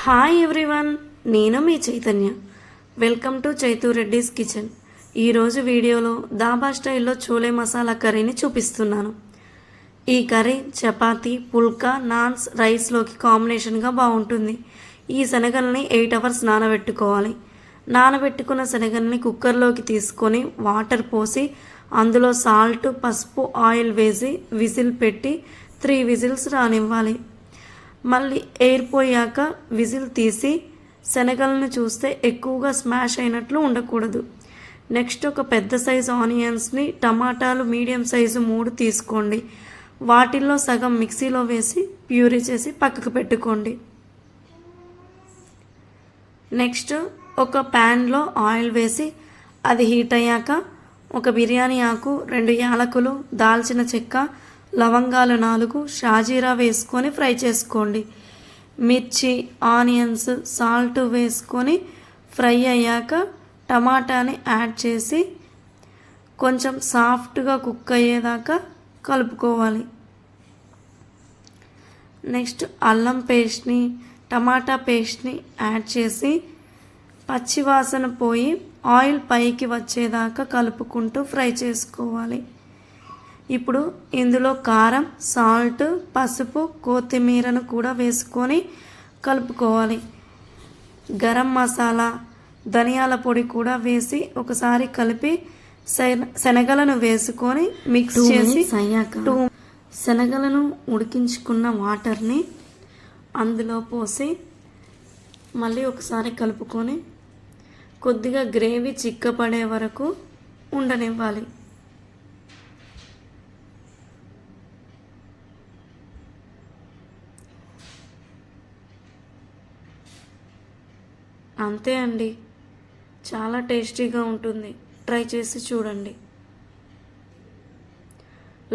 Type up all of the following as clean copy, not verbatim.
Hi everyone, నేను మీ Chaitanya. Welcome to Chaitu Reddy's kitchen. ఈరోజు వీడియోలో దాబా స్టైల్లో చోలే మసాలా కర్రీని చూపిస్తున్నాను. ఈ కర్రీ చపాతీ, పుల్కా, నాన్స్, రైస్లోకి కాంబినేషన్గా బాగుంటుంది. ఈ శనగల్ని 8 అవర్స్ నానబెట్టుకోవాలి. నానబెట్టుకున్న శనగల్ని కుక్కర్లోకి తీసుకొని వాటర్ పోసి అందులో సాల్ట్, పసుపు, ఆయిల్ వేసి విజిల్ పెట్టి 3 విజిల్స్ రానివ్వాలి. మళ్ళీ ఎయిర్ పోయాక విజిల్ తీసి శనగలను చూస్తే ఎక్కువగా స్మాష్ అయినట్లు ఉండకూడదు. నెక్స్ట్ ఒక పెద్ద సైజు ఆనియన్స్ని, టమాటాలు మీడియం సైజు 3 తీసుకోండి. వాటిల్లో సగం మిక్సీలో వేసి ప్యూరీ చేసి పక్కకు పెట్టుకోండి. నెక్స్ట్ ఒక ప్యాన్లో ఆయిల్ వేసి అది హీట్ అయ్యాక ఒక బిర్యానీ ఆకు, 2 యాలకులు, దాల్చిన చెక్క, లవంగాలు 4, షాజీరా వేసుకొని ఫ్రై చేసుకోండి. మిర్చి, ఆనియన్స్, సాల్ట్ వేసుకొని ఫ్రై అయ్యాక టమాటాని యాడ్ చేసి కొంచెం సాఫ్ట్గా కుక్ అయ్యేదాకా కలుపుకోవాలి. నెక్స్ట్ అల్లం పేస్ట్ని, టమాటా పేస్ట్ని యాడ్ చేసి పచ్చివాసన పోయి ఆయిల్ పైకి వచ్చేదాకా కలుపుకుంటూ ఫ్రై చేసుకోవాలి. ఇప్పుడు ఇందులో కారం, సాల్ట్, పసుపు, కొత్తిమీరను కూడా వేసుకొని కలుపుకోవాలి. గరం మసాలా, ధనియాల పొడి కూడా వేసి ఒకసారి కలిపి శనగలను వేసుకొని మిక్స్ చేసి శనగలను ఉడికించుకున్న వాటర్ని అందులో పోసి మళ్ళీ ఒకసారి కలుపుకొని కొద్దిగా గ్రేవీ చిక్కపడే వరకు ఉండనివ్వాలి. అంతే అండి, చాలా టేస్టీగా ఉంటుంది. ట్రై చేసి చూడండి.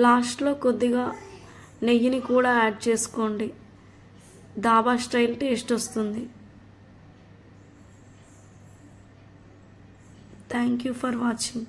లాస్ట్లో కొద్దిగా నెయ్యిని కూడా యాడ్ చేసుకోండి. దాబా స్టైల్ టేస్ట్ వస్తుంది. Thank you for watching.